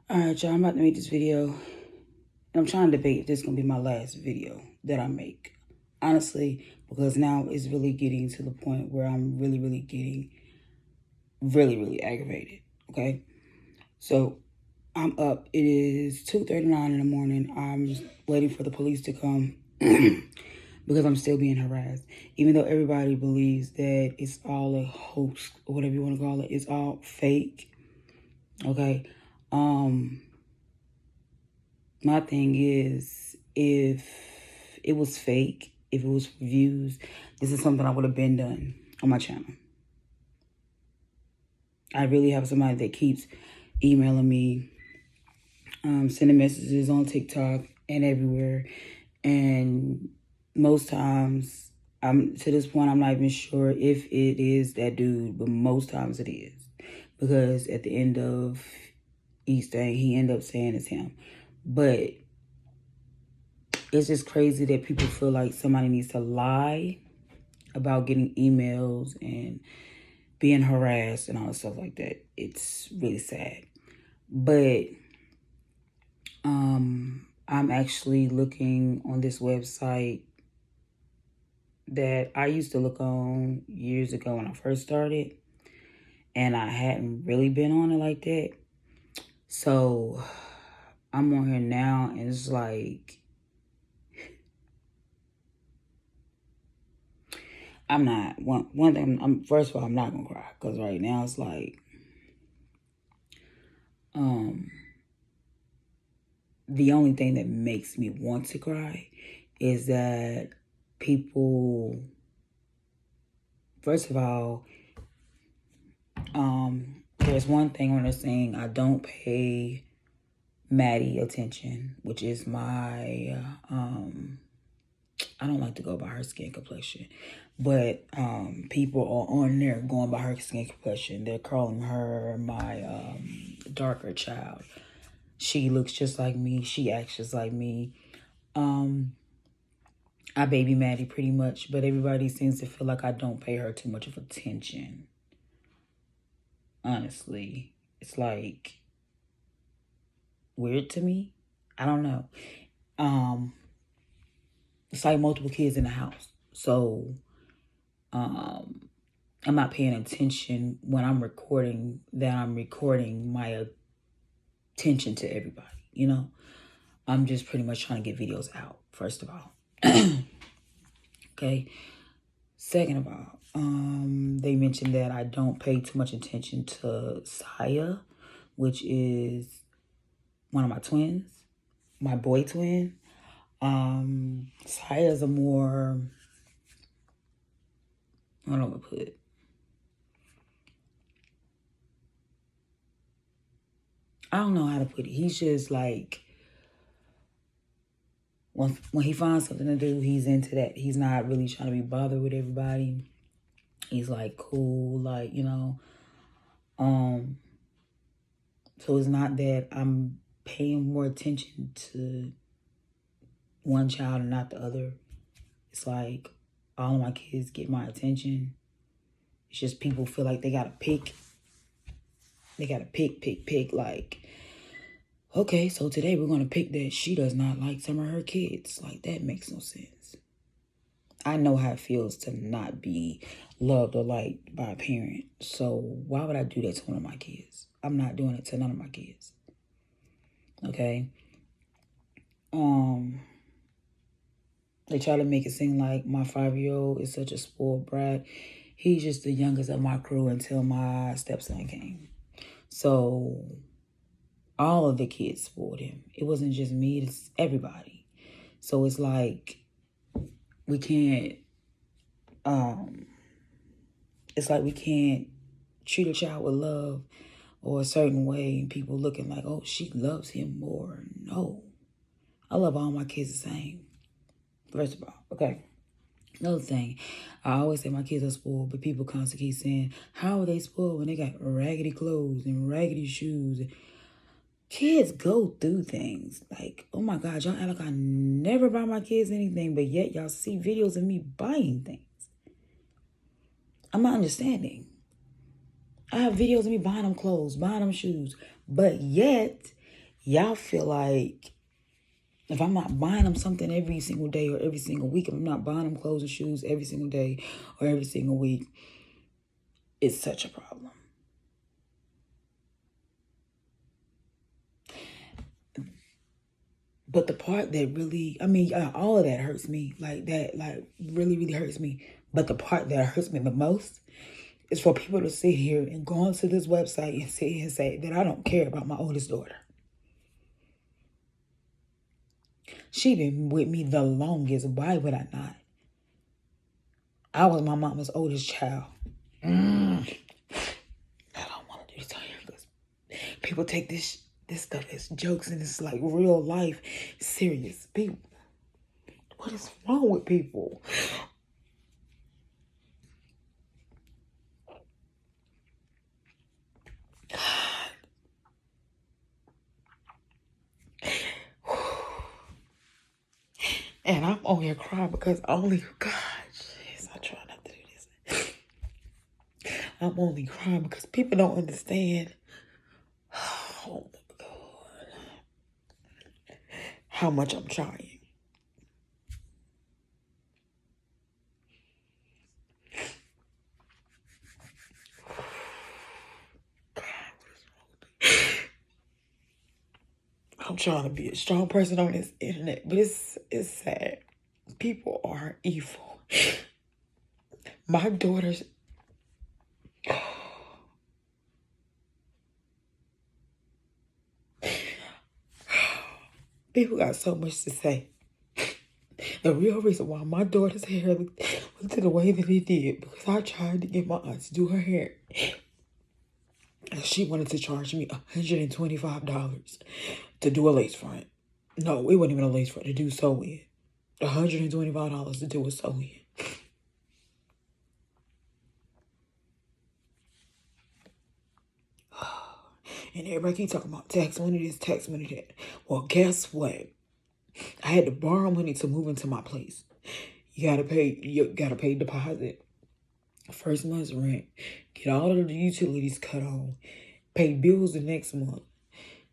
Alright, y'all, I'm about to make this video. And I'm trying to debate if this is going to be my last video that I make. Honestly, because now it's really getting to the point where I'm really getting really aggravated. Okay? So, I'm up. It is 2:39 in the morning. I'm just waiting for the police to come because I'm still being harassed. Even though everybody believes that it's all a hoax or whatever you want to call it. It's all fake. Okay? My thing is, if it was fake, if it was for views, this is something I would have been done on my channel. I really have somebody that keeps emailing me, sending messages on TikTok and everywhere. And most times, to this point, I'm not even sure if it is that dude, but most times it is. Because at the end of each thing, he ended up saying it's him. But it's just crazy that people feel like somebody needs to lie about getting emails and being harassed and all stuff like that. It's really sad. But I'm actually looking on this website that I used to look on years ago when I first started. And I hadn't really been on it like that. So I'm on here now and it's like, I'm not, one thing, first of all, I'm not going to cry. Because right now it's like, the only thing that makes me want to cry is that people, first of all, there's one thing on this saying, I don't pay Maddie attention, which is my, I don't like to go by her skin complexion, but people are on there going by her skin complexion. They're calling her my darker child. She looks just like me. She acts just like me. I baby Maddie pretty much, but everybody seems to feel like I don't pay her too much of attention. Honestly, it's like weird to me. I don't know. It's like multiple kids in the house. So, I'm not paying attention when I'm recording that I'm recording my attention to everybody, you know? I'm just pretty much trying to get videos out, first of all. Okay. Second of all, they mentioned that I don't pay too much attention to Saya, which is one of my twins, my boy twin. Saya's a more, I don't know what to put it. I don't know how to put it. He's just like, when he finds something to do, he's into that. He's not really trying to be bothered with everybody. He's like cool, like, you know. So it's not that I'm paying more attention to one child and not the other. It's like all of my kids get my attention. It's just people feel like they gotta pick. They gotta pick. Like, okay, so today we're gonna pick that she does not like some of her kids. Like, that makes no sense. I know how it feels to not be loved or liked by a parent. So why would I do that to one of my kids? I'm not doing it to none of my kids. Okay? They try to make it seem like my 5-year-old is such a spoiled brat. He's just the youngest of my crew until my stepson came. So all of the kids spoiled him. It wasn't just me, it's everybody. So it's like we can't treat a child with love or a certain way and people looking like, oh, she loves him more. No. I love all my kids the same. First of all, okay. Another thing, I always say my kids are spoiled, but people constantly keep saying, how are they spoiled when they got raggedy clothes and raggedy shoes? Kids go through things. Like, oh my God, y'all act like I never buy my kids anything, but yet y'all see videos of me buying things. I'm not understanding. I have videos of me buying them clothes, buying them shoes, but yet Y'all feel like if I'm not buying them something every single day or every single week, if I'm not buying them clothes and shoes every single day or every single week, it's such a problem. But the part that really, I mean, all of that hurts me. Like that, like really, really hurts me. But the part that hurts me the most is for people to sit here and go onto this website and sit here and say that I don't care about my oldest daughter. She been with me the longest. Why would I not? I was my mama's oldest child. I don't want to do this on here because people take this stuff as jokes and it's like real life serious. People, what is wrong with people? And I'm on here crying because only God, jeez, I try not to do this. I'm only crying because people don't understand. Oh my God, how much I'm trying. I'm trying to be a strong person on this internet, but it's sad. People are evil. My daughters. People got so much to say. The real reason why my daughter's hair looked the way that it did, because I tried to get my aunt to do her hair. And she wanted to charge me $125 to do a lace front. No, it wasn't even a lace front, to do sew-in. $125 to do a sew-in. And everybody keep talking about tax money this, tax money that. Well, guess what? I had to borrow money to move into my place. You gotta pay deposit, first month's rent, get all of the utilities cut on, pay bills the next month.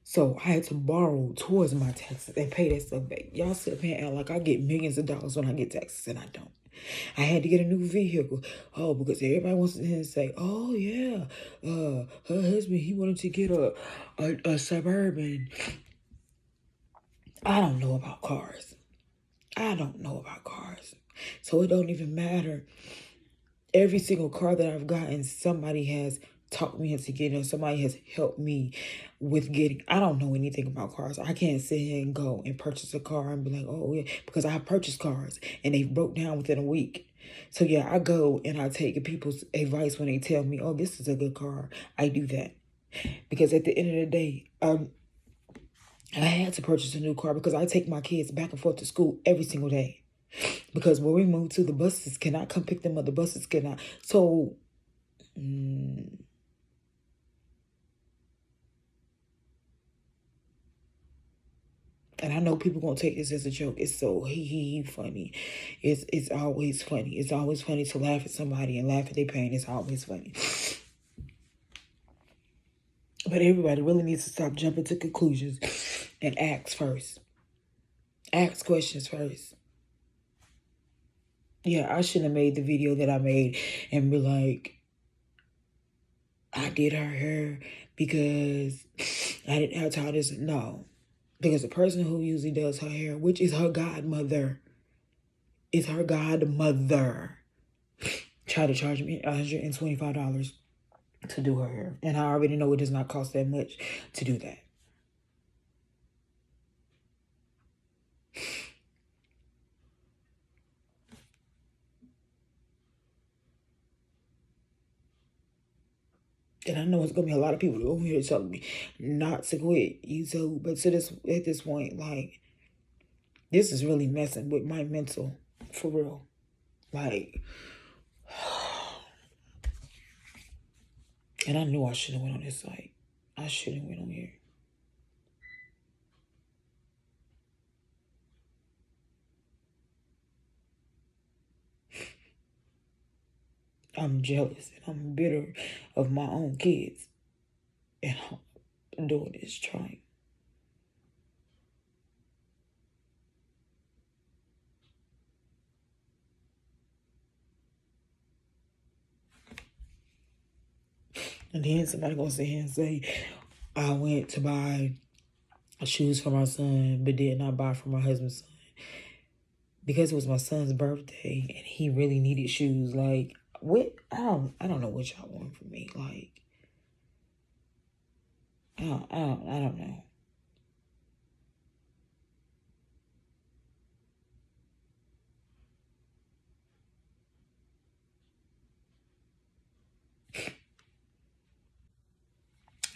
So I had to borrow towards my taxes and pay that stuff back. Y'all sit up here and act like I get millions of dollars when I get taxes, and I don't. I had to get a new vehicle. Oh, because everybody wants to say, oh yeah, her husband, he wanted to get a Suburban. I don't know about cars. I don't know about cars. So it don't even matter. Every single car that I've gotten, somebody has talked me into getting. Somebody has helped me with getting. I don't know anything about cars. I can't sit here and go and purchase a car and be like, oh yeah, because I have purchased cars and they broke down within a week. So yeah, I go and I take people's advice when they tell me, oh, this is a good car. I do that. Because at the end of the day, I had to purchase a new car because I take my kids back and forth to school every single day. Because where we moved to, the buses cannot come pick them up. The buses cannot. So, and I know people gonna take this as a joke. It's so funny. It's always funny. It's always funny to laugh at somebody and laugh at their pain. It's always funny. But everybody really needs to stop jumping to conclusions and ask first. Ask questions first. Yeah, I shouldn't have made the video that I made and be like, I did her hair because I didn't have time to. No. Because the person who usually does her hair, which is her godmother, tried to charge me $125 to do her hair. And I already know it does not cost that much to do that. And I know it's gonna be a lot of people over here telling me not to quit YouTube, but at this point, like, this is really messing with my mental, for real. Like, and I knew I shouldn't have went on this site. I shouldn't have went on here. I'm jealous and I'm bitter of my own kids. And I'm doing this trying. And then somebody gonna sit here and say, I went to buy shoes for my son, but did not buy for my husband's son. Because it was my son's birthday and he really needed shoes. Like, what? I don't know what y'all want from me. Like, I don't know.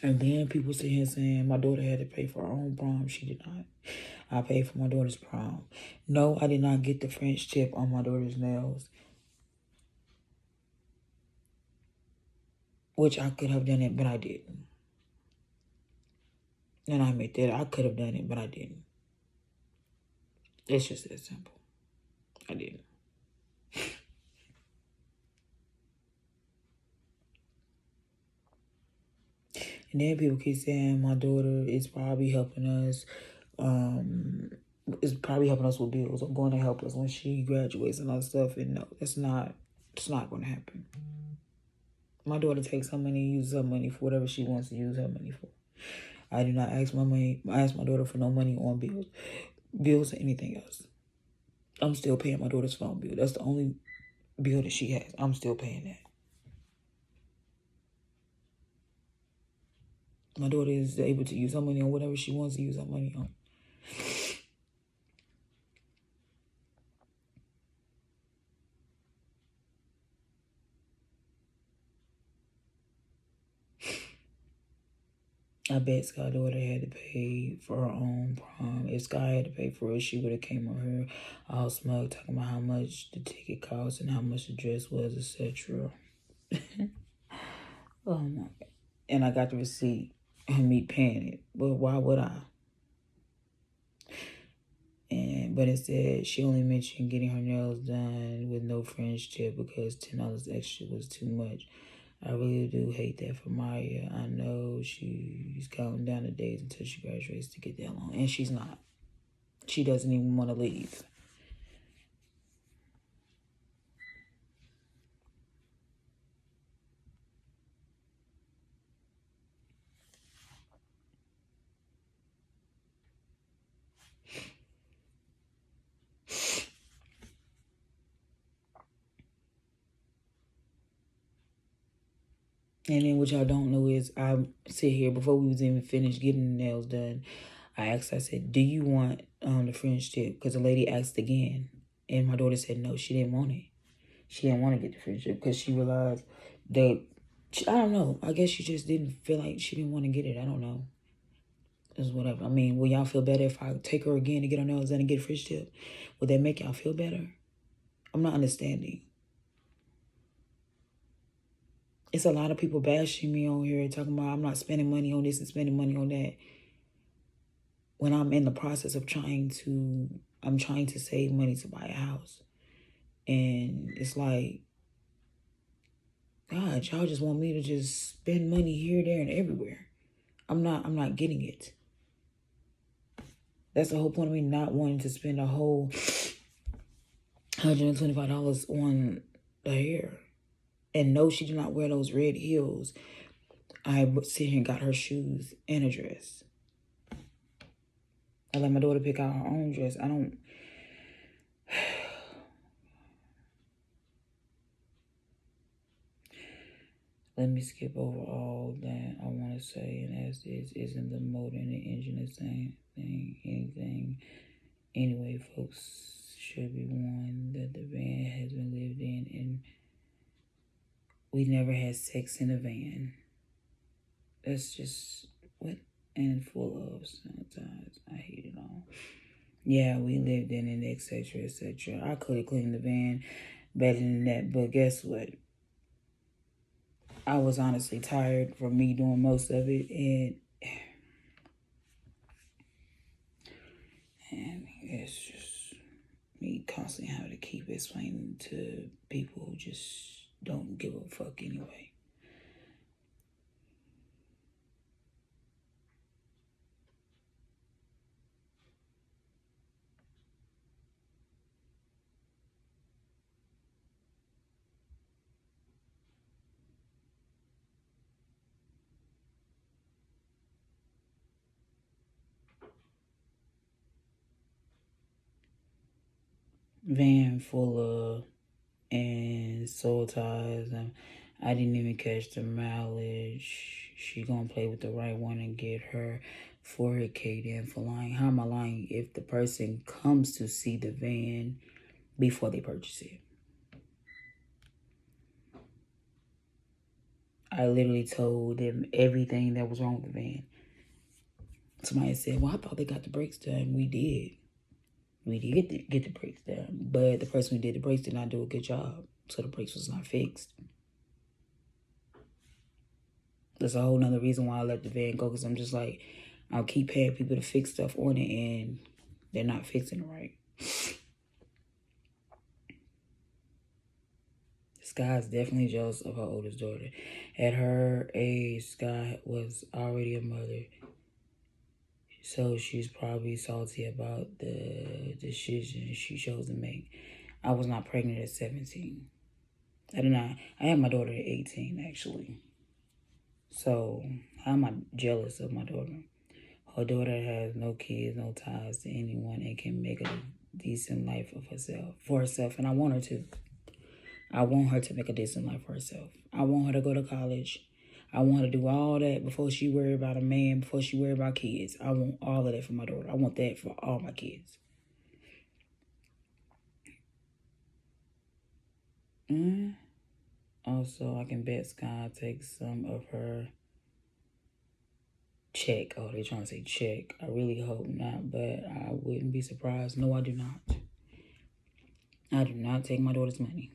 And then people sit here saying my daughter had to pay for her own prom. She did not. I paid for my daughter's prom. No, I did not get the French tip on my daughter's nails. Which I could have done it, but I didn't. And I admit that I could have done it, but I didn't. It's just that simple. I didn't. And then people keep saying my daughter is probably helping us. Is probably helping us with bills or going to help us when she graduates and all stuff. And no, it's not going to happen. My daughter takes her money, uses her money for whatever she wants to use her money for. I do not ask my daughter for no money on bills or anything else. I'm still paying my daughter's phone bill. That's the only bill that she has. I'm still paying that. My daughter is able to use her money on whatever she wants to use her money on. I bet Sky's daughter had to pay for her own prom. If Sky had to pay for it, she would have came on her all smug, talking about how much the ticket cost and how much the dress was, etc. Oh my God. And I got the receipt of me paying it. But why would I? But instead, she only mentioned getting her nails done with no French tip because $10 extra was too much. I really do hate that for Maya. I know she's counting down the days until she graduates to get that long. And she's not. She doesn't even want to leave. And then what y'all don't know is I sit here before we was even finished getting the nails done. I asked, I said, do you want the French tip? Because the lady asked again. And my daughter said no, she didn't want it. She didn't want to get the French tip because she realized that, I don't know. I guess she just didn't feel like she didn't want to get it. I don't know. It's whatever. I mean, will y'all feel better if I take her again to get her nails done and get a French tip? Would that make y'all feel better? I'm not understanding. It's a lot of people bashing me on here talking about I'm not spending money on this and spending money on that. When I'm in the process of trying to save money to buy a house. And it's like, God, y'all just want me to just spend money here, there, and everywhere. I'm not getting it. That's the whole point of me not wanting to spend a whole $125 on the hair. And no, she did not wear those red heels. I sit here and got her shoes and a dress. I let my daughter pick out her own dress. I don't... Let me skip over all that I want to say. And as this isn't the motor and the engine the same thing, anything. Anyway, folks should be warned that the van has been lived in and we never had sex in a van. That's just what and full of sometimes. I hate it all. Yeah, we lived in it, etc., etc. I could have cleaned the van better than that, but guess what? I was honestly tired from me doing most of it, and it's just me constantly having to keep explaining to people who just don't give a fuck anyway. van full of and soul ties. And I didn't even catch the mileage. She gonna play with the right one and get her 4K then for lying. How am I lying if the person comes to see the van before they purchase it? I literally told them everything that was wrong with the van. Somebody said, well, I thought they got the brakes done. We did. We did get the brakes done. But the person who did the brakes did not do a good job. So the brakes was not fixed. That's a whole nother reason why I let the van go. Because I'm just like, I'll keep paying people to fix stuff on it. And they're not fixing it right. Sky's definitely jealous of her oldest daughter. At her age, Sky was already a mother. So she's probably salty about the decision she chose to make. I was not pregnant at 17. I did not. I had my daughter at 18, actually. So how am I jealous of my daughter? Her daughter has no kids, no ties to anyone, and can make a decent life for herself. And I want her to. I want her to make a decent life for herself. I want her to go to college. I want her to do all that before she worry about a man, before she worry about kids. I want all of that for my daughter. I want that for all my kids. Also, I can bet Sky takes some of her check. Oh, they're trying to say check. I really hope not, but I wouldn't be surprised. No, I do not. I do not take my daughter's money.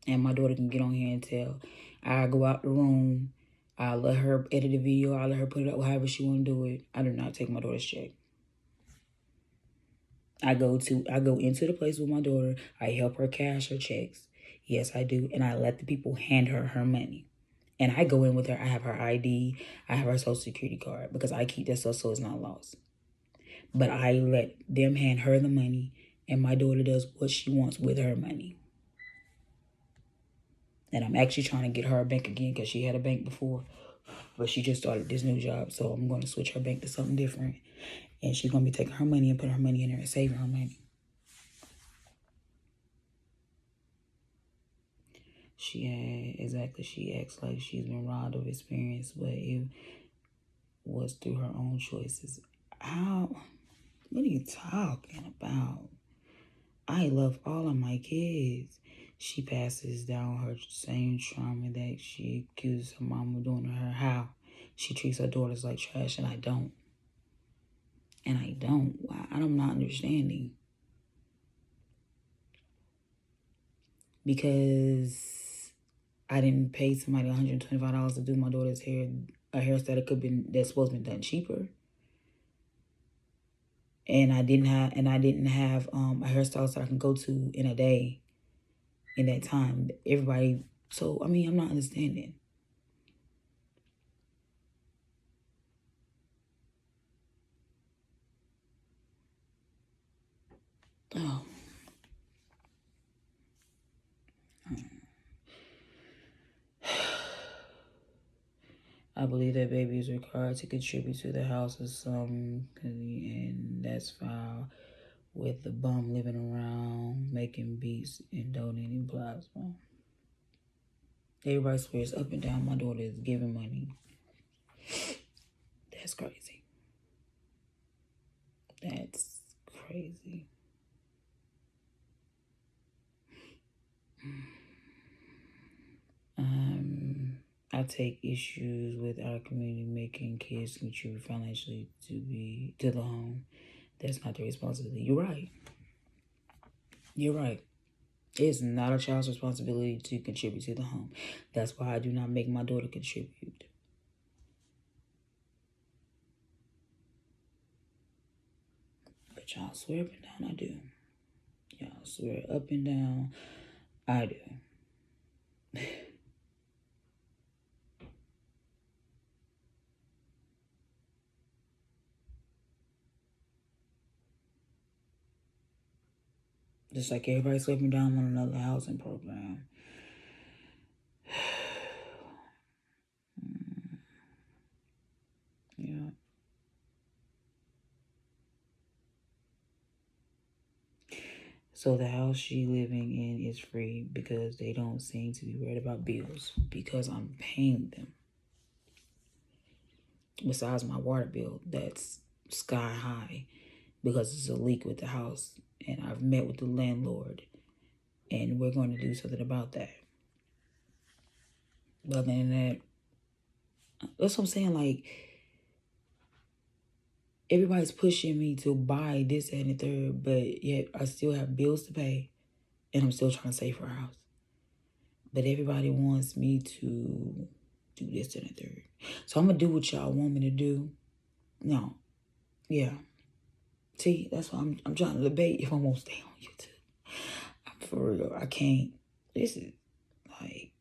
And my daughter can get on here and tell. I go out the room. I let her edit a video. I let her put it up however she want to do it. I do not take my daughter's check. I go into the place with my daughter. I help her cash her checks. Yes, I do. And I let the people hand her money. And I go in with her. I have her ID. I have her social security card because I keep that stuff so it's not lost. But I let them hand her the money. And my daughter does what she wants with her money. And I'm actually trying to get her a bank again because she had a bank before. But she just started this new job. So I'm going to switch her bank to something different. And she's going to be taking her money and putting her money in there and saving her money. She acts like she's been robbed of experience, but it was through her own choices. What are you talking about? I love all of my kids. She passes down her same trauma that she accuses her mom of doing to her. How? She treats her daughters like trash, and I don't. And I don't. Why? I'm not understanding. Because I didn't pay somebody $125 to do my daughter's hair, a hairstyle that's supposed to be done cheaper. And I didn't have a hairstylist that I can go to in a day, in that time. Everybody. So I mean, I'm not understanding. Oh. I believe that baby is required to contribute to the house of some, and that's foul with the bum living around, making beats and donating plasma. Everybody swears up and down my daughter is giving money. That's crazy. That's crazy. I take issues with our community making kids contribute financially to the home. That's not their responsibility. You're right. You're right. It's not a child's responsibility to contribute to the home. That's why I do not make my daughter contribute. But y'all swear up and down I do. Y'all swear up and down I do. Just like everybody sweeping down on another housing program. Yeah. So the house she living in is free because they don't seem to be worried about bills because I'm paying them. Besides my water bill, that's sky high because it's a leak with the house. And I've met with the landlord and we're going to do something about that. But other than that, that's what I'm saying. Like, everybody's pushing me to buy this and the third, but yet I still have bills to pay and I'm still trying to save for a house. But everybody wants me to do this and the third. So I'm going to do what y'all want me to do. No. Yeah. See, that's why I'm trying to debate if I'm going to stay on YouTube. For real, I can't. This is like,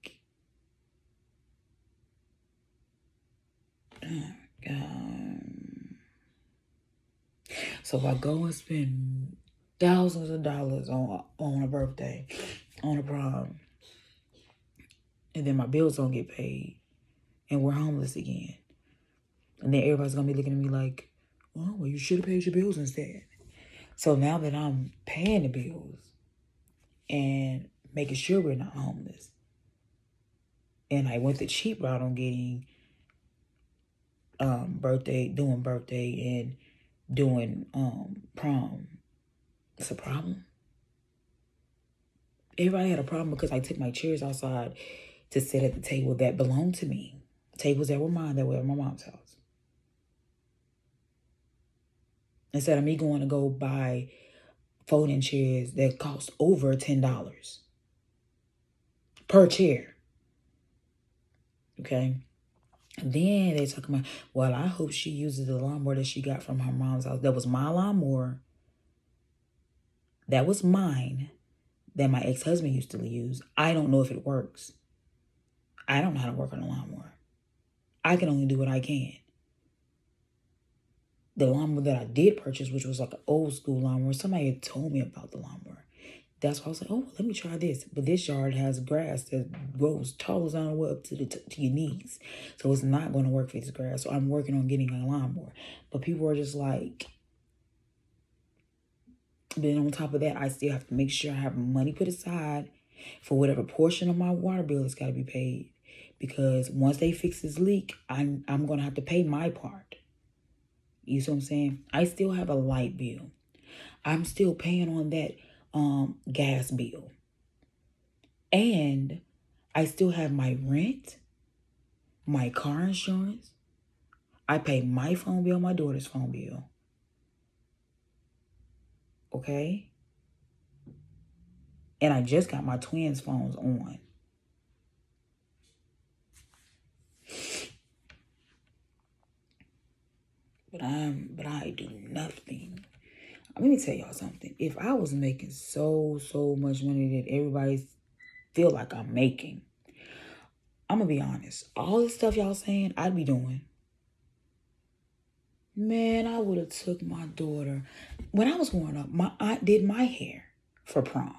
so if I go and spend thousands of dollars on a birthday, on a prom, and then my bills don't get paid, and we're homeless again, and then everybody's gonna be looking at me like, oh, well, you should have paid your bills instead. So now that I'm paying the bills and making sure we're not homeless, and I went the cheap route on getting doing birthday and doing prom, it's a problem. Everybody had a problem because I took my chairs outside to sit at the table that belonged to me. Tables that were mine, that were at my mom's house. Instead of me going to go buy folding chairs that cost over $10 per chair. Okay? Then they talking about, well, I hope she uses the lawnmower that she got from her mom's house. That was my lawnmower. That was mine. That my ex-husband used to use. I don't know if it works. I don't know how to work on a lawnmower. I can only do what I can. The lawnmower that I did purchase, which was like an old school lawnmower, somebody had told me about the lawnmower. That's why I was like, oh, let me try this. But this yard has grass that grows tall as I don't know up to your knees. So it's not going to work for this grass. So I'm working on getting a lawnmower. But people are just like, then on top of that, I still have to make sure I have money put aside for whatever portion of my water bill has got to be paid. Because once they fix this leak, I'm going to have to pay my part. You see what I'm saying? I still have a light bill. I'm still paying on that gas bill. And I still have my rent, my car insurance. I pay my phone bill, my daughter's phone bill. Okay? And I just got my twins' phones on. But I do nothing. Let me tell y'all something. If I was making so much money that everybody feel like I'm making, I'm gonna be honest. All the stuff y'all saying, I'd be doing. Man, I would have took my daughter. When I was growing up, my aunt did my hair for prom.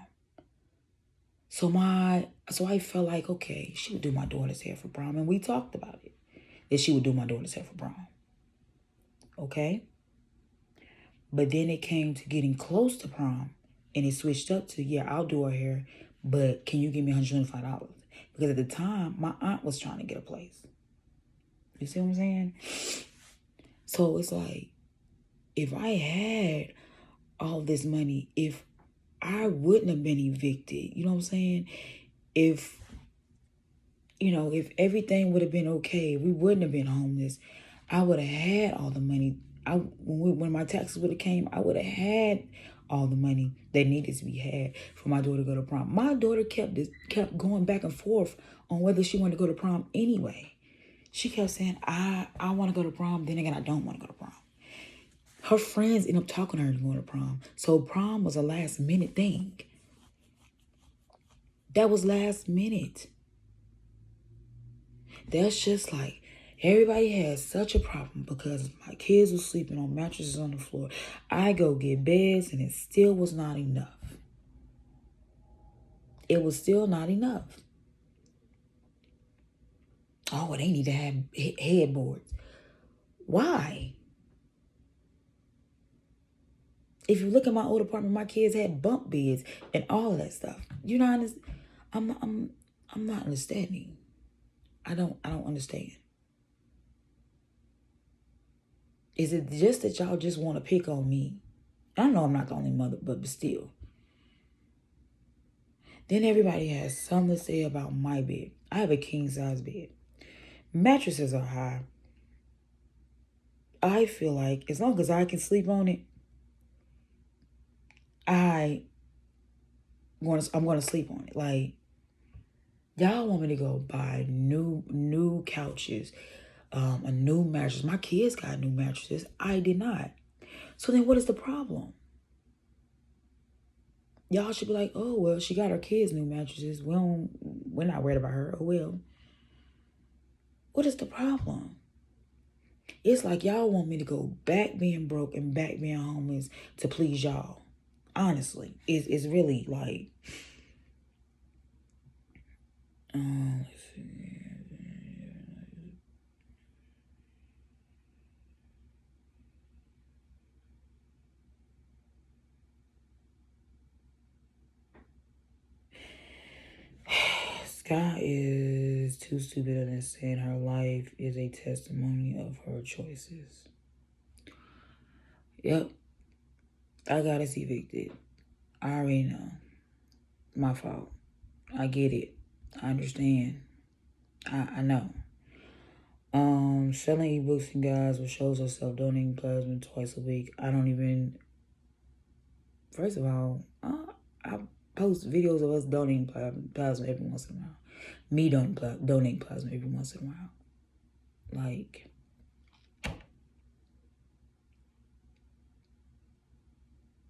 So I felt like, okay, she would do my daughter's hair for prom. And we talked about it, that she would do my daughter's hair for prom. Okay? But then it came to getting close to prom. And it switched up to, yeah, I'll do her hair, but can you give me $125? Because at the time, my aunt was trying to get a place. You see what I'm saying? So it's like, if I had all this money, if I wouldn't have been evicted, you know what I'm saying? If everything would have been okay, we wouldn't have been homeless. I would have had all the money. When my taxes would have came, I would have had all the money that needed to be had for my daughter to go to prom. My daughter kept going back and forth on whether she wanted to go to prom anyway. She kept saying, I want to go to prom, then again, I don't want to go to prom. Her friends ended up talking to her to go to prom. So prom was a last minute thing. That was last minute. That's just like, everybody has such a problem because my kids were sleeping on mattresses on the floor. I go get beds and it still was not enough. It was still not enough. Oh, they need to have headboards. Why? If you look at my old apartment, my kids had bunk beds and all of that stuff. You know, I'm not understanding. I don't understand. Is it just that y'all just want to pick on me? I know I'm not the only mother, but still. Then everybody has something to say about my bed. I have a king size bed. Mattresses are high. I feel like as long as I can sleep on it, I'm gonna sleep on it. Like, y'all want me to go buy new couches, a new mattress. My kids got new mattresses. I did not. So then what is the problem? Y'all should be like, oh, well, she got her kids new mattresses. We're not worried about her. Oh, well. What is the problem? It's like y'all want me to go back being broke and back being homeless to please y'all. Honestly, it's really like, let's see. Sky is too stupid to understand her life is a testimony of her choices. Yep. I got us evicted. I already know. My fault. I get it. I understand. I know. Selling ebooks and guides with shows herself donating plasma twice a week. I don't even. First of all, I post videos of us donating plasma every once in a while. Me donating plasma every once in a while. Like,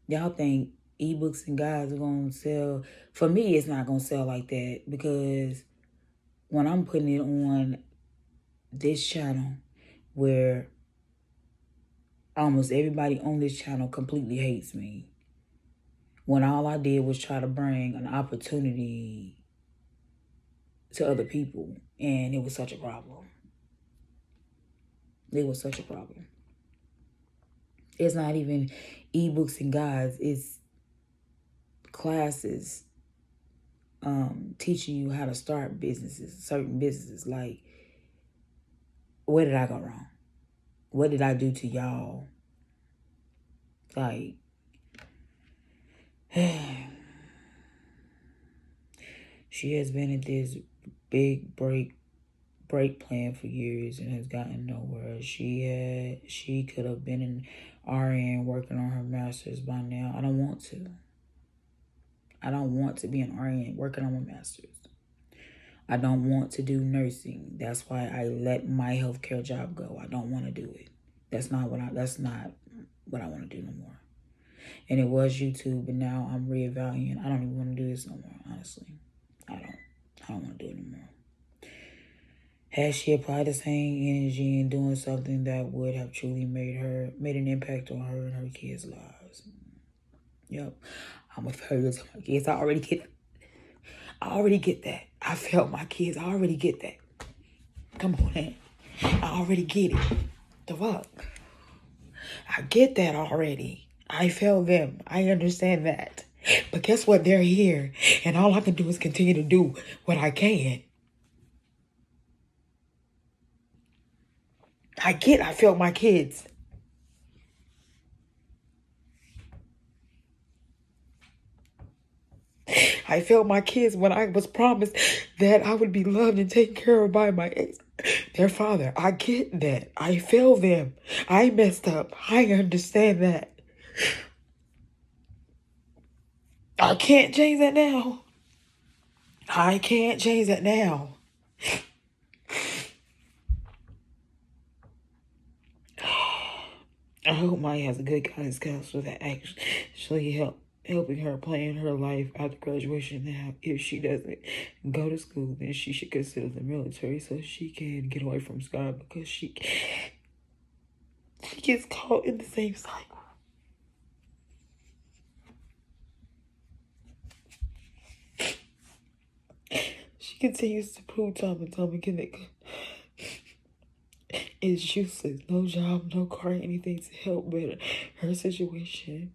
y'all think ebooks and guides are gonna sell? For me, it's not gonna sell like that, because when I'm putting it on this channel where almost everybody on this channel completely hates me, when all I did was try to bring an opportunity to other people, and it was such a problem. It was such a problem. It's not even ebooks and guides. It's classes teaching you how to start businesses, certain businesses. Like, where did I go wrong? What did I do to y'all? Like, she has been at this big break plan for years and has gotten nowhere. She could have been an RN working on her master's by now. I don't want to. I don't want to be an RN working on my master's. I don't want to do nursing. That's why I let my healthcare job go. I don't want to do it. That's not what I want to do no more. And it was YouTube, but now I'm reevaluating. I don't even want to do this no more, honestly. I don't want to do it anymore. Has she applied the same energy in doing something that would have truly made an impact on her and her kids' lives? Yep. I'm a failure to my kids. I already get that. I failed my kids. I already get that. Come on, man. I already get it. The fuck? I get that already. I failed them. I understand that. But guess what? They're here. And all I can do is continue to do what I can. I failed my kids. I failed my kids when I was promised that I would be loved and taken care of by their father. I get that. I failed them. I messed up. I understand that. I can't change that now. I can't change that now. I hope Maya has a good guidance counselor that actually helping her plan her life after graduation. Now, if she doesn't go to school, then she should consider the military so she can get away from Sky, because she gets caught in the same cycle. She continues to prove time and time again that it's useless. No job, no car, anything to help better her situation.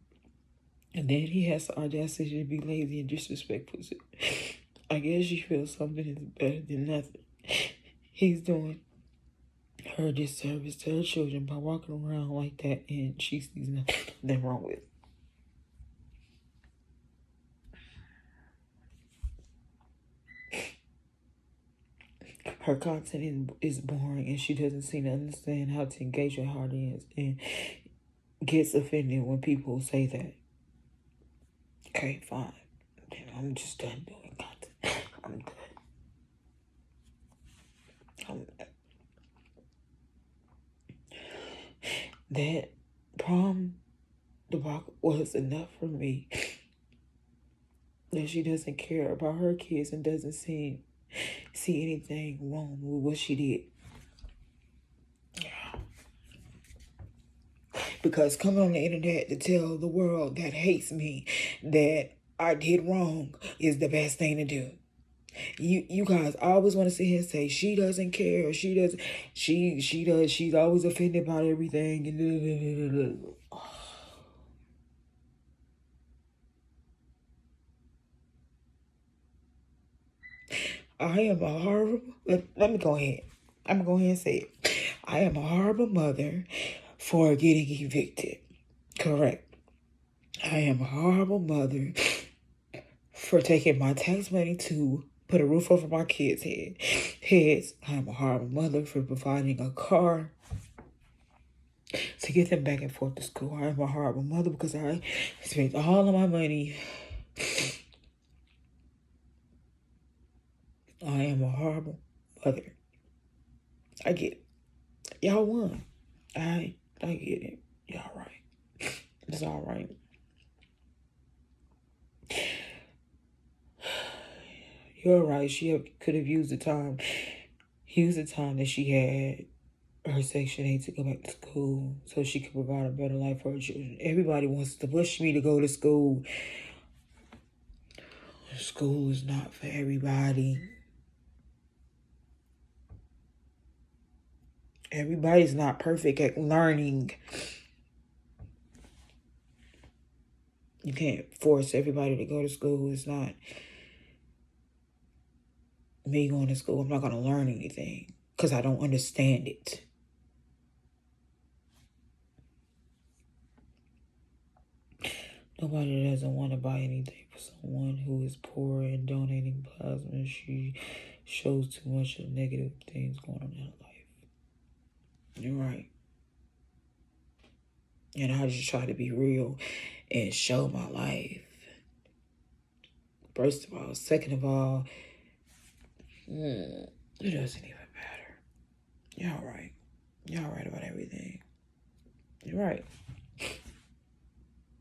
And then he has the audacity to be lazy and disrespectful. So I guess she feels something is better than nothing. He's doing her disservice to her children by walking around like that, and she sees nothing wrong with it. Her content is boring, and she doesn't seem to understand how to engage with her audience, and gets offended when people say that. Okay, fine. I'm just done doing content. I'm done. That prom debacle was enough for me. That she doesn't care about her kids and doesn't see anything wrong with what she did. Because coming on the internet to tell the world that hates me that I did wrong is the best thing to do. You guys always want to sit here and say she doesn't care, she does, she's always offended about everything and I am a horrible, let me go ahead. I'm going to go ahead and say it. I am a horrible mother for getting evicted. Correct. I am a horrible mother for taking my tax money to put a roof over my kids' heads. I am a horrible mother for providing a car to get them back and forth to school. I am a horrible mother because I spent all of my money. I am a horrible mother. I get it. Y'all won. I get it. Y'all right. It's all right. You're right. She could have used the time that she had her Section 8 to go back to school so she could provide a better life for her children. Everybody wants to push me to go to school. School is not for everybody. Everybody's not perfect at learning. You can't force everybody to go to school. It's not me going to school. I'm not going to learn anything because I don't understand it. Nobody doesn't want to buy anything for someone who is poor and donating plasma. She shows too much of negative things going on in her life. You're right. And I just try to be real and show my life. First of all. Second of all, it doesn't even matter. Y'all right. Y'all right about everything. You're right.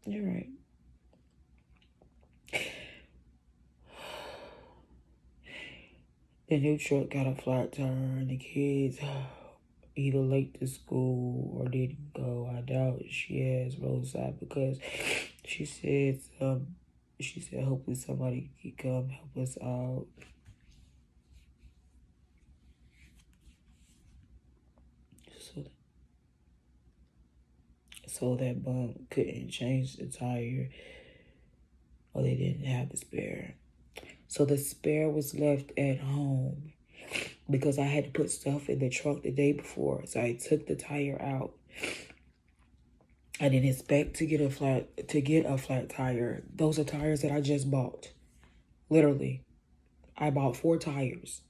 You're right. The new truck got a flat tire and the kids either late to school or didn't go. I doubt she has roadside because she said hopefully somebody can come help us out. So that bum couldn't change the tire, or they didn't have the spare. So the spare was left at home because I had to put stuff in the truck the day before. So I took the tire out. I didn't expect to get a flat tire. Those are tires that I just bought. Literally. I bought 4 tires.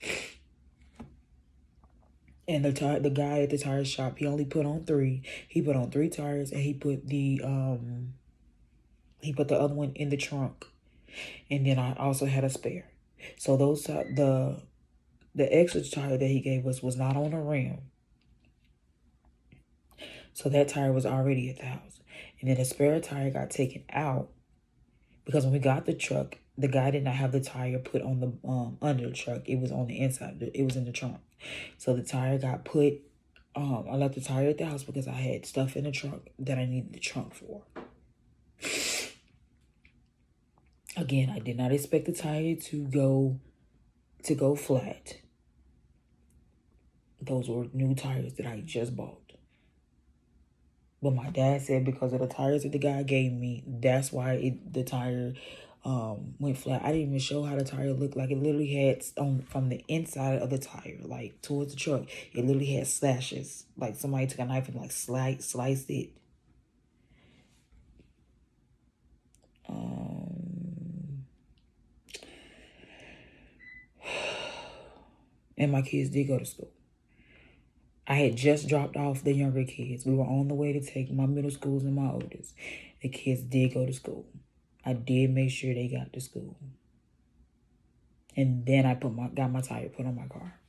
And the guy at the tire shop, he only put on 3. He put on 3 tires and he put the other one in the trunk. And then I also had a spare. So those the extra tire that he gave us was not on the rim. So that tire was already at the house. And then the spare tire got taken out because when we got the truck, the guy did not have the tire put on the under the truck. It was on the inside. It was in the trunk. So the tire got put. I left the tire at the house because I had stuff in the trunk that I needed the trunk for. Again, I did not expect the tire to go flat. Those were new tires that I just bought. But my dad said because of the tires that the guy gave me, that's why the tire went flat. I didn't even show how the tire looked. Like, it literally had from the inside of the tire, like towards the truck, it literally had slashes. Like somebody took a knife and like sliced it. And my kids did go to school. I had just dropped off the younger kids. We were on the way to take my middle schools and my oldest. The kids did go to school. I did make sure they got to school. And then I got my tire put on my car.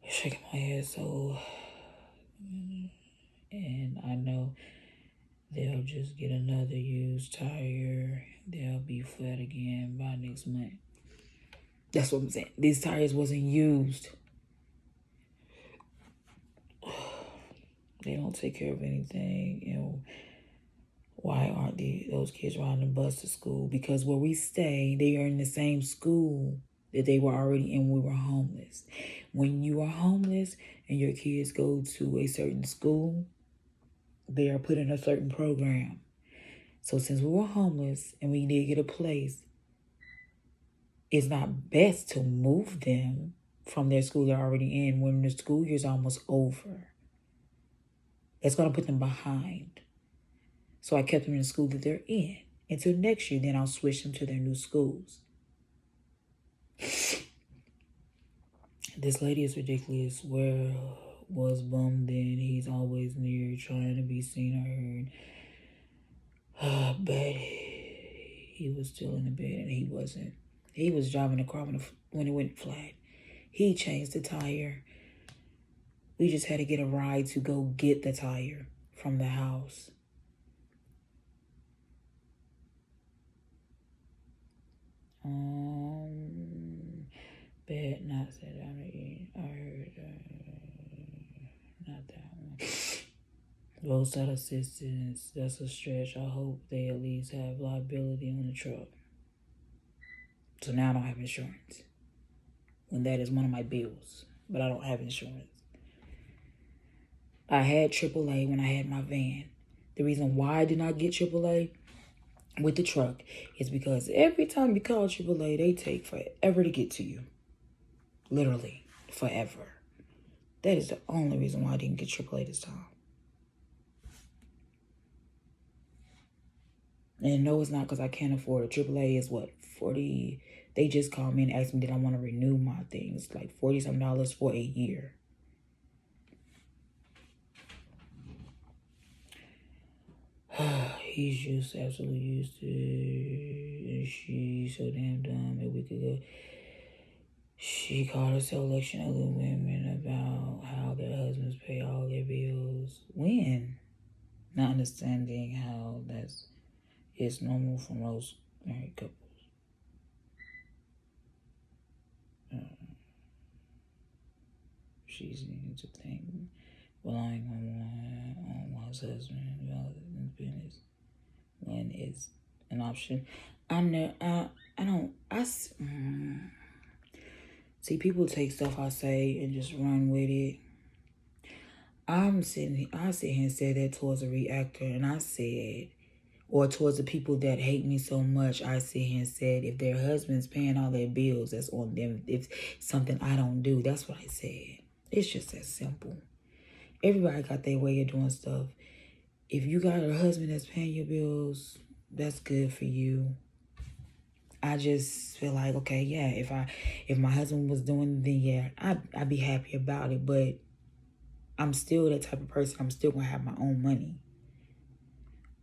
Shaking my head so... And I know they'll just get another used tire. They'll be flat again by next month. That's what I'm saying. These tires wasn't used. They don't take care of anything. You know, why aren't those kids riding the bus to school? Because where we stay, they are in the same school that they were already in when we were homeless. When you are homeless and your kids go to a certain school, they are put in a certain program. So since we were homeless and we did get a place, it's not best to move them from their school they're already in when the school year is almost over. That's going to put them behind. So I kept them in the school that they're in until next year. Then I'll switch them to their new schools. This lady is ridiculous. Where was bummed in? He's always near, trying to be seen or heard. But he was still in the bed and he wasn't. He was driving the car when it went flat. He changed the tire. We just had to get a ride to go get the tire from the house. Bed not said I heard not that one. Roadside assistance, that's a stretch. I hope they at least have liability on the truck. So now I don't have insurance. When that is one of my bills. But I don't have insurance. I had AAA when I had my van. The reason why I did not get AAA with the truck is because every time you call AAA, they take forever to get to you. Literally, forever. That is the only reason why I didn't get AAA this time. And no, it's not because I can't afford it. AAA is what, 40? They just called me and asked me, did I want to renew my things? Like $40-some for a year. He's just absolutely used to it. And she's so damn dumb. A week ago, she called a selection of the women about how their husbands pay all their bills. When? Not understanding how it's normal for most married couples. She's needing to think relying on one's husband business when it's an option. See, people take stuff I say and just run with it. I sit here and say that towards a reactor, and I said, or towards the people that hate me so much, I sit here and said, if their husband's paying all their bills, that's on them. If something I don't do, that's what I said. It's just that simple. Everybody got their way of doing stuff. If you got a husband that's paying your bills, that's good for you. I just feel like, okay, yeah, if my husband was doing it, then yeah, I'd be happy about it. But I'm still that type of person. I'm still going to have my own money.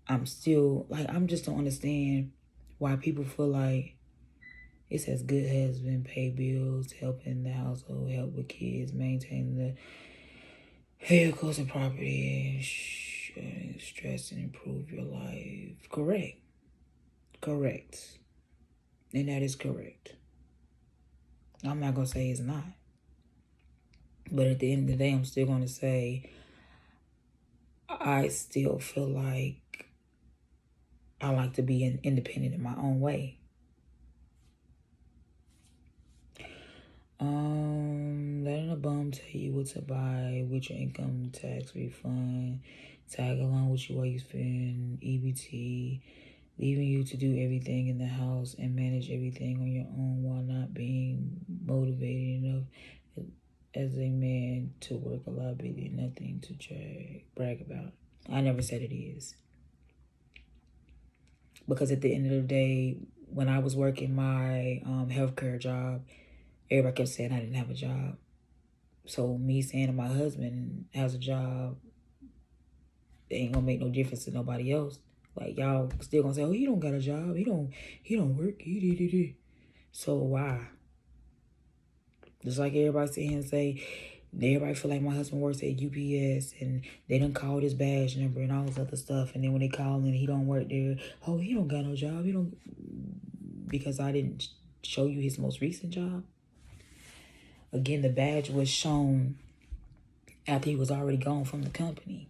I'm just don't understand why people feel like it says good husband, pay bills, help in the household, help with kids, maintain the vehicles and property, stress and improve your life. Correct. And that is correct. I'm not going to say it's not. But at the end of the day, I'm still going to say I still feel like I like to be independent in my own way. letting a bum tell you what to buy with your income tax refund, tag along with you while you spend EBT, leaving you to do everything in the house and manage everything on your own while not being motivated enough as a man to work a liability, nothing to brag about. I never said it is. Because at the end of the day, when I was working my healthcare job, everybody kept saying I didn't have a job. So me saying to my husband has a job, it ain't gonna make no difference to nobody else. Like, y'all still gonna say, oh, he don't got a job. He don't work. He. So why? Just like everybody sit here and say, everybody feel like my husband works at UPS and they done called his badge number and all this other stuff. And then when they call and he don't work there, oh, he don't got no job. He don't, because I didn't show you his most recent job. Again, the badge was shown after he was already gone from the company.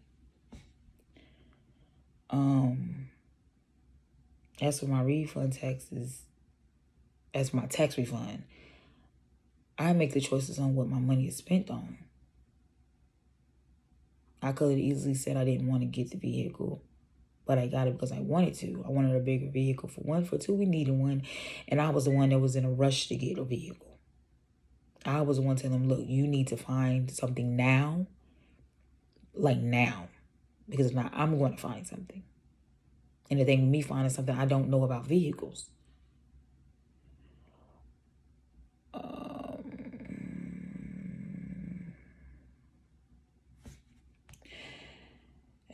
As for my refund taxes, as for my tax refund, I make the choices on what my money is spent on. I could have easily said I didn't want to get the vehicle, but I got it because I wanted to. I wanted a bigger vehicle for one. For two, we needed one. And I was the one that was in a rush to get a vehicle. I was the one telling them, look, you need to find something now. Like now. Because if not, I'm going to find something. And the thing with me finding something, I don't know about vehicles.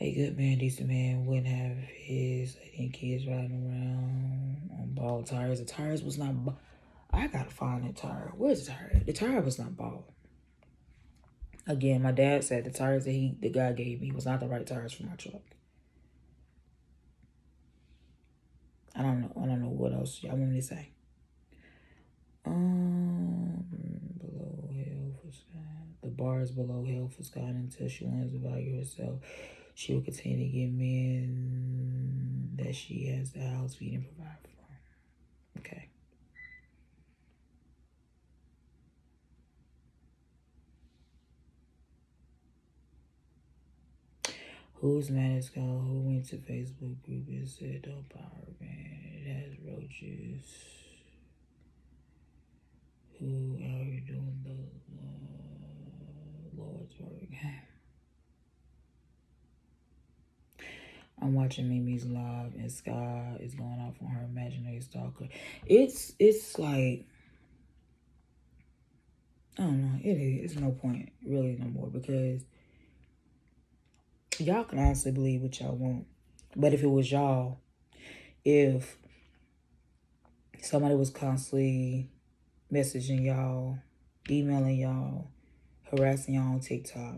A good man, decent man wouldn't have his, I think, kids riding around on bald tires. The tires was not, I gotta find the tire. Where's the tire? The tire was not bald. Again, my dad said the tires that the guy gave me was not the right tires for my truck. I don't know what else y'all want me to say. Below hell for Scott. The bar is below hell for Scott until she learns to value herself. She will continue to get men that she has the house, feed, and provide for. Okay. Who's mad at Scott? Who went to Facebook group and said, don't power man, it has roaches. Who are you doing the Lord's work? I'm watching Mimi's live and Sky is going off on her imaginary stalker. It's like, I don't know. It's no point really no more because y'all can honestly believe what y'all want. But if it was y'all, if somebody was constantly messaging y'all, emailing y'all, harassing y'all on TikTok,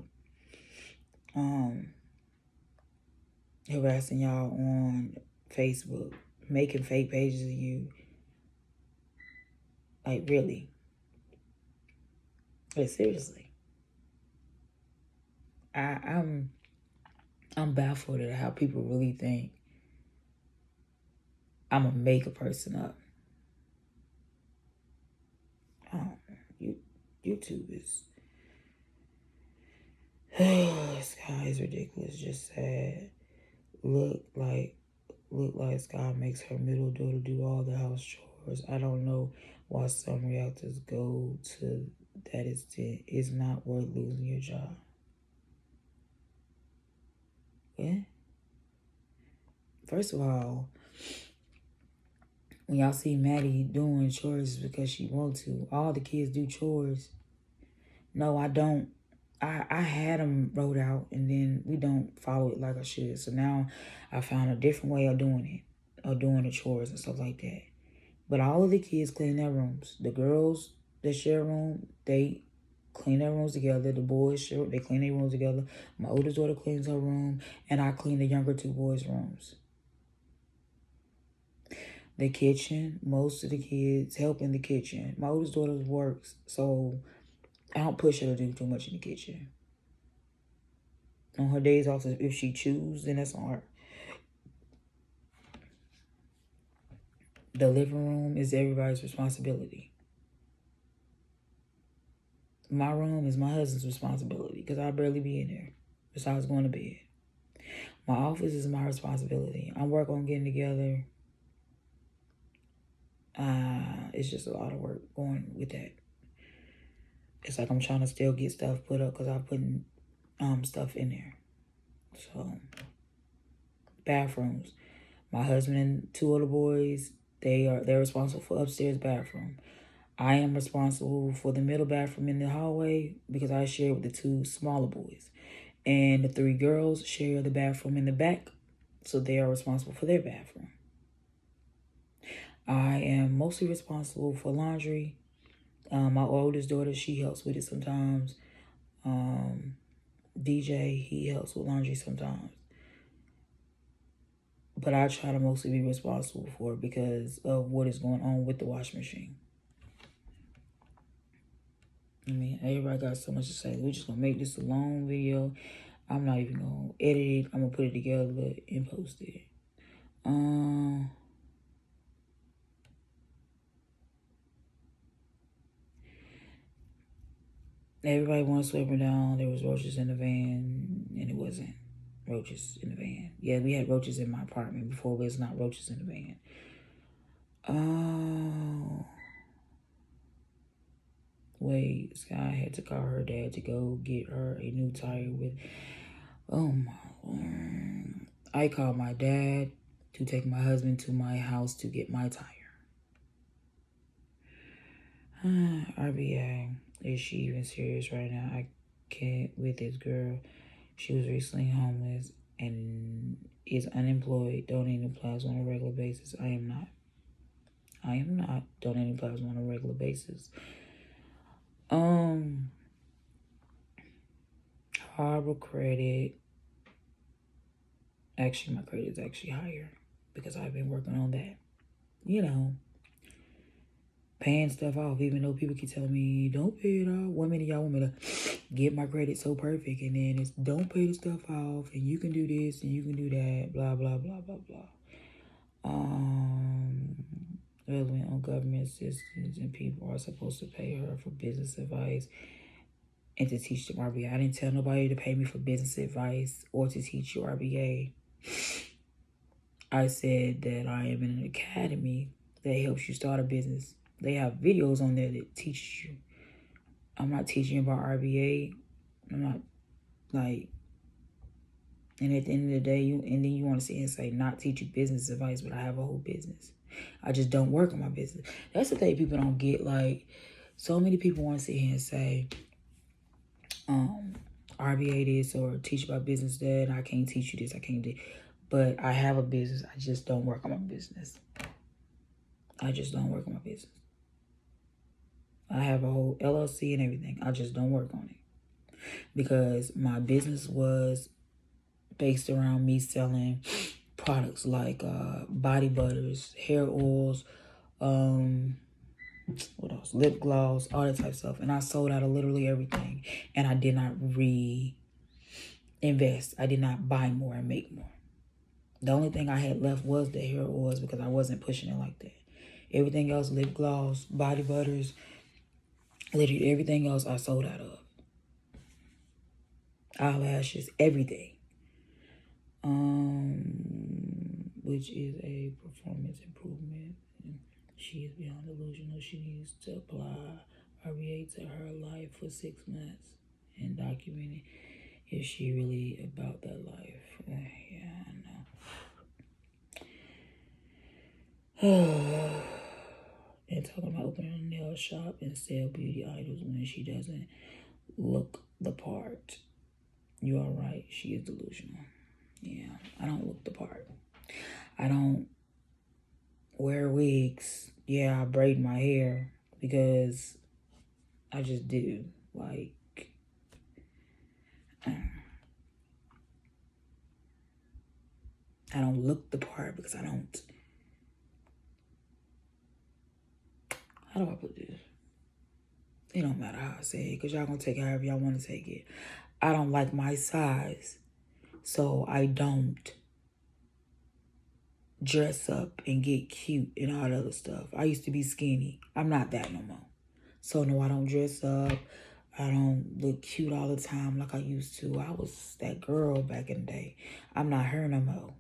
harassing y'all on Facebook, making fake pages of you, like really, like seriously, I'm baffled at how people really think I'm gonna make a person up. YouTube is Sky is ridiculous. Just sad. Look like Sky makes her middle daughter do all the house chores. I don't know why some reactors go to that extent. It's not worth losing your job. Yeah. First of all, when y'all see Maddie doing chores because she wants to, all the kids do chores. No, I don't. I had them wrote out and then we don't follow it like I should. So now I found a different way of doing it, of doing the chores and stuff like that. But all of the kids clean their rooms. The girls that share a room, they clean their rooms together. The boys share, they clean their rooms together. My oldest daughter cleans her room and I clean the younger two boys' rooms. The kitchen, most of the kids help in the kitchen. My oldest daughter works, so I don't push her to do too much in the kitchen. On her days off, if she chooses, then that's on her. The living room is everybody's responsibility. My room is my husband's responsibility because I barely be in there besides going to bed. My office is my responsibility. I work on getting together. It's just a lot of work going with that. It's like I'm trying to still get stuff put up because I'm putting stuff in there. So, bathrooms. My husband and two other boys, they're responsible for upstairs bathroom. I am responsible for the middle bathroom in the hallway because I share with the two smaller boys. And the three girls share the bathroom in the back, so they are responsible for their bathroom. I am mostly responsible for laundry. My oldest daughter, she helps with it sometimes. DJ, he helps with laundry sometimes. But I try to mostly be responsible for it because of what is going on with the washing machine. I mean, everybody got so much to say. We're just going to make this a long video. I'm not even going to edit it. I'm going to put it together and post it. Everybody wanted to sweep me down. There was roaches in the van, and it wasn't roaches in the van. Yeah, we had roaches in my apartment before, but it's not roaches in the van. Wait, Sky had to call her dad to go get her a new tire with... Oh, my Lord. I called my dad to take my husband to my house to get my tire. RBA, is she even serious right now? I can't with this girl. She was recently homeless and is unemployed, donating plasma on a regular basis. I am not donating plasma on a regular basis. Horrible credit. Actually, my credit is actually higher because I've been working on that. You know, paying stuff off, even though people keep telling me, don't pay it off. 1 minute y'all want me to get my credit so perfect, and then it's don't pay the stuff off, and you can do this, and you can do that, blah, blah, blah, blah, blah. Relevant on government assistance, and people are supposed to pay her for business advice and to teach them RBA. I didn't tell nobody to pay me for business advice or to teach you RBA. I said that I am in an academy that helps you start a business. They have videos on there that teach you. I'm not teaching you about RBA. I'm not like, and at the end of the day, then you want to sit here and say, not teach you business advice, but I have a whole business. I just don't work on my business. That's the thing people don't get. Like, so many people want to sit here and say, RBA this or teach about business that. I can't teach you this. I can't do. But I have a business. I just don't work on my business. I just don't work on my business. I have a whole LLC and everything. I just don't work on it. Because my business was based around me selling products like body butters, hair oils, what else? Lip gloss, all that type of stuff. And I sold out of literally everything. And I did not reinvest. I did not buy more and make more. The only thing I had left was the hair oils because I wasn't pushing it like that. Everything else, lip gloss, body butters, literally everything else I sold out of. Eyelashes, everything. Which is a performance improvement. She is beyond delusional. She needs to apply RBA to her life for 6 months and document it if she really about that life. Yeah, I know. And talking about opening a nail shop and sell beauty items when she doesn't look the part. You are right. She is delusional. Yeah, I don't look the part. I don't wear wigs. Yeah, I braid my hair because I just do. Like, I don't look the part because I don't. How do I put this? It don't matter how I say it because y'all gonna take it however y'all want to take it. I don't like my size, so I don't dress up and get cute and all that other stuff. I used to be skinny. I'm not that no more. So no, I don't dress up. I don't look cute all the time like I used to. I was that girl back in the day. I'm not her no more.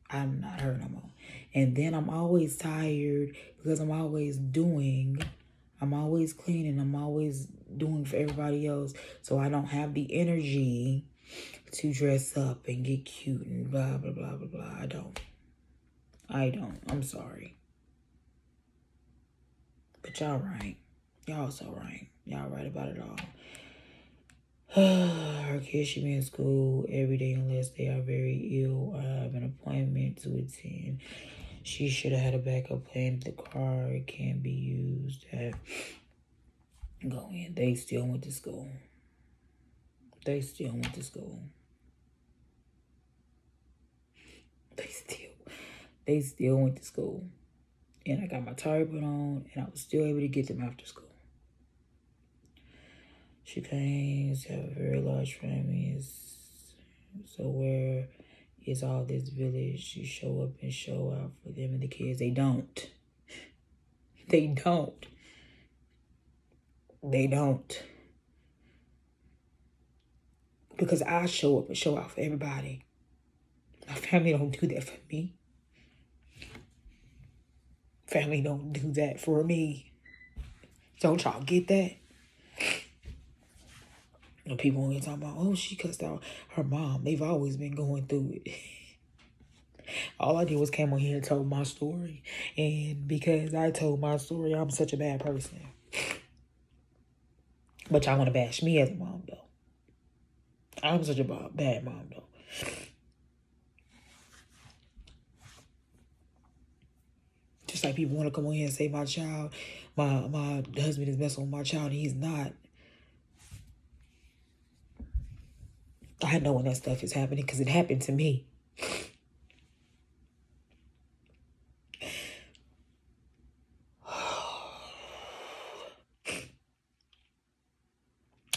I'm not her no more. And then I'm always tired because I'm always doing. I'm always cleaning. I'm always doing for everybody else. So I don't have the energy to dress up and get cute and blah, blah, blah, blah, blah. I don't. I'm sorry. But y'all right. Y'all so right. Y'all right about it all. Her kids should be in school every day unless they are very ill or have an appointment to attend. She should have had a backup plan if the car can't be used. Go in. They still went to school. They still went to school. They still went to school. And I got my tire put on and I was still able to get them after school. She claims to have a very large family. So where is all this village? She show up and show out for them and the kids. They don't. They don't. They don't. Because I show up and show out for everybody. My family don't do that for me. Family don't do that for me. Don't y'all get that? And people always talking about, oh, she cussed out her mom. They've always been going through it. All I did was came on here and told my story. And because I told my story, I'm such a bad person. But y'all want to bash me as a mom, though. I'm such a bad mom, though. Just like people want to come on here and say my child, my husband is messing with my child, and he's not. I know when that stuff is happening because it happened to me.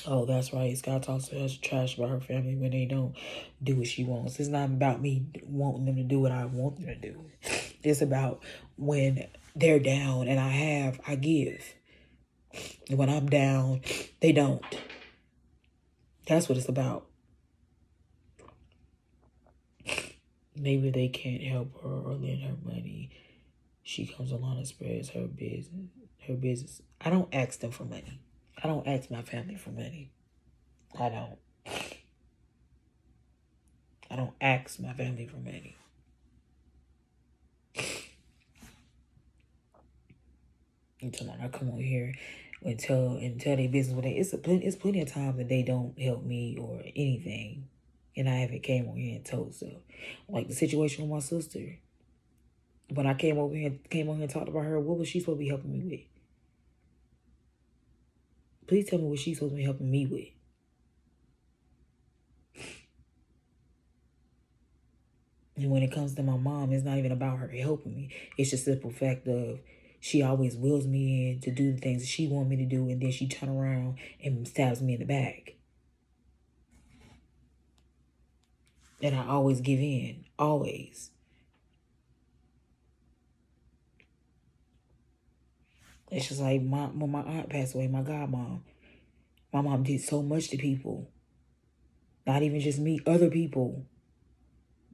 Oh, that's right. Scott talks to us trash about her family when they don't do what she wants. It's not about me wanting them to do what I want them to do. It's about when they're down and I give. And when I'm down, they don't. That's what it's about. Maybe they can't help her or lend her money. She comes along and spreads her business. I don't ask them for money. I don't ask my family for money. I don't ask my family for money. Until I come on here and tell their business with it. It's plenty of times that they don't help me or anything. And I haven't came on here and told stuff. Like the situation with my sister. When I came on here and talked about her, what was she supposed to be helping me with? Please tell me what she's supposed to be helping me with. And when it comes to my mom, it's not even about her helping me. It's just the simple fact of she always wills me in to do the things that she wants me to do, and then she turn around and stabs me in the back. And I always give in. Always. It's just like when my aunt passed away, my godmom. My mom did so much to people. Not even just me, other people.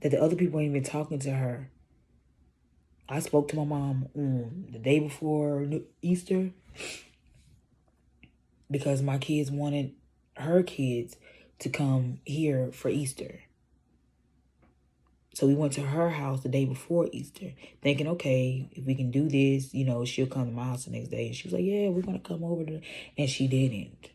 That the other people ain't even talking to her. I spoke to my mom on the day before Easter because my kids wanted her kids to come here for Easter. So we went to her house the day before Easter, thinking, okay, if we can do this, she'll come to my house the next day. And she was like, yeah, we're going to come over. And she didn't.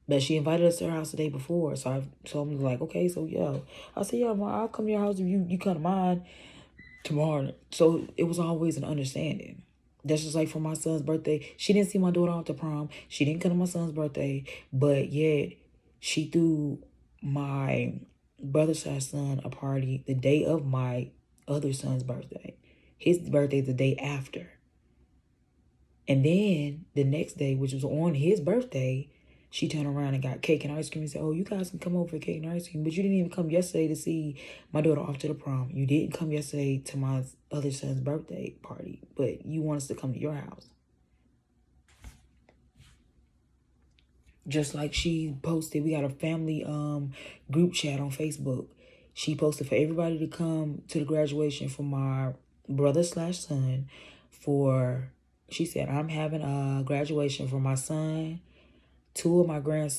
But she invited us to her house the day before. So I told them, like, okay, so yeah. I said, yeah, Ma, I'll come to your house if you come to mine tomorrow. So it was always an understanding. That's just like for my son's birthday. She didn't see my daughter off to prom. She didn't come to my son's birthday. But yet she threw my brother's son a party the day of my other son's birthday. His birthday the day after. And then the next day, which was on his birthday, she turned around and got cake and ice cream and said, oh, you guys can come over for cake and ice cream, but you didn't even come yesterday to see my daughter off to the prom. You didn't come yesterday to my other son's birthday party, but you want us to come to your house. Just like she posted, we got a family group chat on Facebook. She posted for everybody to come to the graduation for my brother/son she said, I'm having a graduation for my son, 2 of my grandsons,